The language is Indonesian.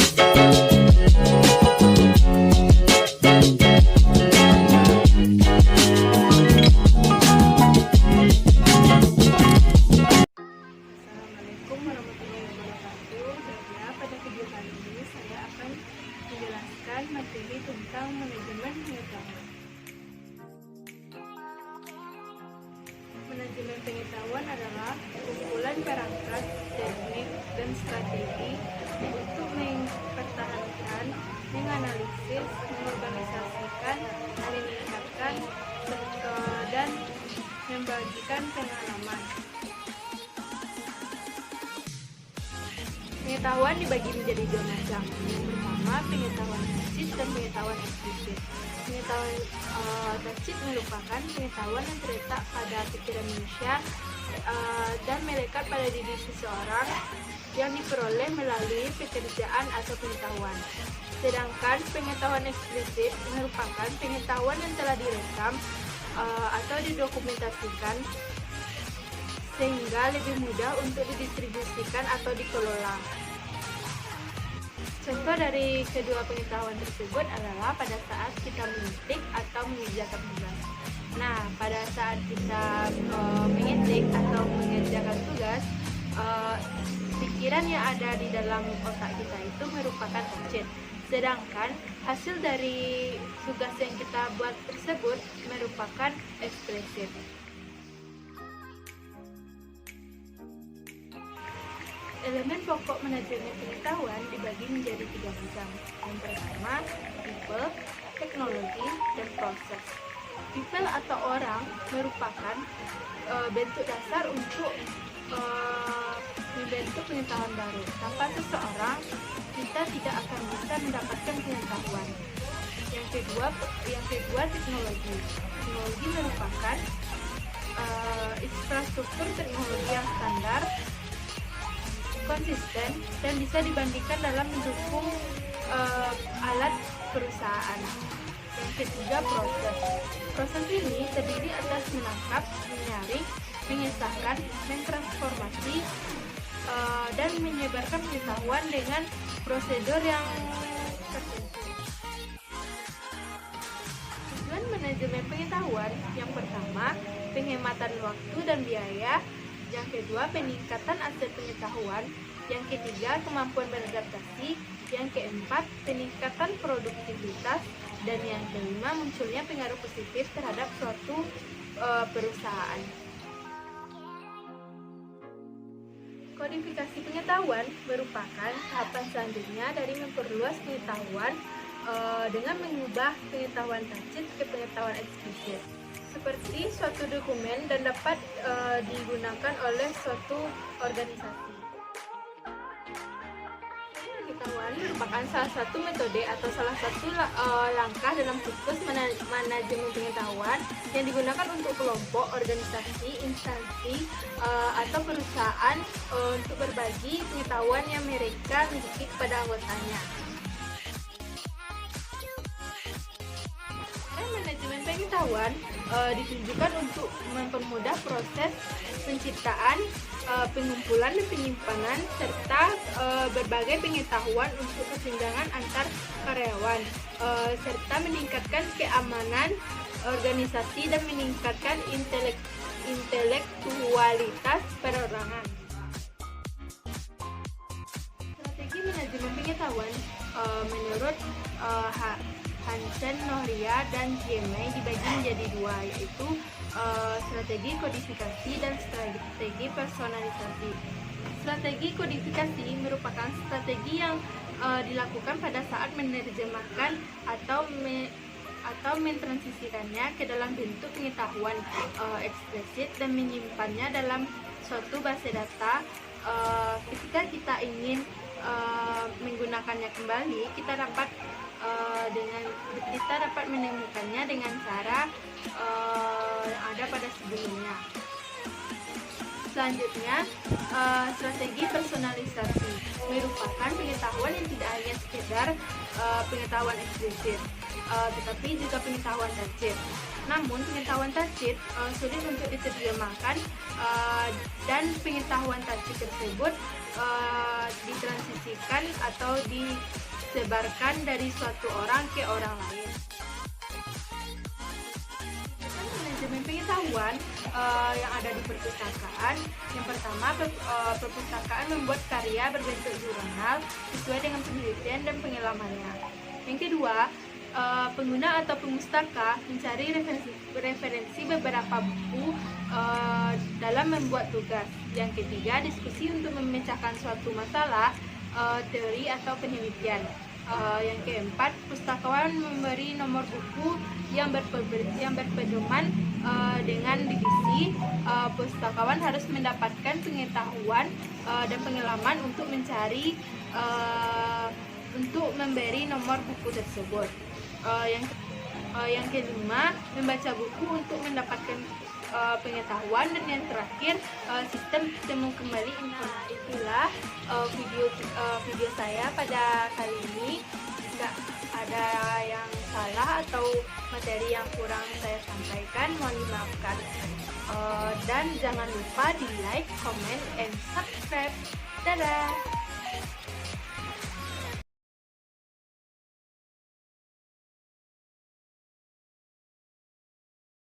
Assalamualaikum warahmatullahi wabarakatuh. Ya, pada video kali ini saya akan menjelaskan materi tentang manajemen pengetahuan. Manajemen pengetahuan adalah kumpulan perangkat, teknik, dan strategi untuk mempertahankan, menganalisis, mengorganisasikan, meningkatkan, dan membagikan pengalaman. Pengetahuan dibagi menjadi dua macam. Yang pertama, pengetahuan tacit dan pengetahuan eksplisit. Pengetahuan tacit merupakan pengetahuan yang terletak pada pikiran manusia dan melekat pada diri seseorang yang diperoleh melalui pekerjaan atau pengetahuan. Sedangkan pengetahuan eksplisit merupakan pengetahuan yang telah direkam atau didokumentasikan sehingga lebih mudah untuk didistribusikan atau dikelola. Contoh dari kedua pengetahuan tersebut adalah pada saat kita mengetik atau mengerjakan tugas. Nah, pada saat kita mengetik atau mengerjakan tugas, pikiran yang ada di dalam otak kita itu merupakan tacit. Sedangkan hasil dari tugas yang kita buat tersebut merupakan eksplisit. Elemen pokok manajemen pengetahuan dibagi menjadi tiga macam. Yang pertama, people, teknologi, dan proses. People atau orang merupakan bentuk dasar untuk membentuk pengetahuan baru. Tanpa seseorang, kita tidak akan bisa mendapatkan pengetahuan. Yang kedua teknologi. Teknologi merupakan infrastruktur teknologi yang standar, konsisten, dan bisa dibandingkan dalam mendukung alat perusahaan. Yang ketiga, proses. Proses ini terdiri atas menangkap, menyaring, mengesahkan, mentransformasi, dan menyebarkan pengetahuan dengan prosedur yang tertentu. Tujuan manajemen pengetahuan yang pertama, penghematan waktu dan biaya. Yang kedua, peningkatan aset pengetahuan. Yang ketiga, kemampuan beradaptasi. Yang keempat, peningkatan produktivitas. Dan yang kelima, munculnya pengaruh positif terhadap suatu perusahaan. Kodifikasi pengetahuan merupakan tahapan selanjutnya dari memperluas pengetahuan dengan mengubah pengetahuan tacit ke pengetahuan eksplisit, seperti suatu dokumen dan dapat digunakan oleh suatu organisasi. Pengetahuan merupakan salah satu metode atau salah satu langkah dalam siklus manajemen pengetahuan yang digunakan untuk kelompok, organisasi, instansi, atau perusahaan untuk berbagi pengetahuan yang mereka miliki kepada anggotanya. Manajemen pengetahuan ditujukan untuk mempermudah proses penciptaan, pengumpulan dan penyimpanan serta berbagai pengetahuan untuk kesenjangan antar karyawan, serta meningkatkan keamanan organisasi dan meningkatkan intelektualitas perorangan. Strategi manajemen pengetahuan menurut Hansen, Nohria, dan Jemai dibagi menjadi dua, yaitu strategi kodifikasi dan strategi personalisasi. Strategi kodifikasi merupakan strategi yang dilakukan pada saat menerjemahkan atau mentransisikannya ke dalam bentuk pengetahuan eksplisit dan menyimpannya dalam suatu base data. Ketika kita ingin menggunakannya kembali, kita dapat menemukannya dengan cara yang ada pada sebelumnya. Selanjutnya, strategi personalisasi merupakan pengetahuan yang tidak hanya sekedar pengetahuan eksplisit, tetapi juga pengetahuan tajwid. Namun pengetahuan tajwid sulit untuk diterjemahkan dan pengetahuan tajwid tersebut ditransisikan atau disebarkan dari suatu orang ke orang lain. Manajemen pengetahuan yang ada di perpustakaan. Yang pertama, perpustakaan membuat karya berbentuk jurnal sesuai dengan penelitian dan pengalamannya. Yang kedua, pengguna atau pemustaka mencari referensi beberapa buku dalam membuat tugas. Yang ketiga, diskusi untuk memecahkan suatu masalah, teori atau penelitian. Yang keempat, pustakawan memberi nomor buku yang berpedoman dengan divisi. Pustakawan harus mendapatkan pengetahuan dan pengalaman untuk mencari untuk memberi nomor buku tersebut. Yang kelima, membaca buku untuk mendapatkan pengetahuan, dan yang terakhir sistem temu kembali informasi. Itulah video saya pada kali ini. Jika ada yang salah atau materi yang kurang saya sampaikan, mohon dimaafkan. Dan jangan lupa di like, comment, and subscribe. Dadah.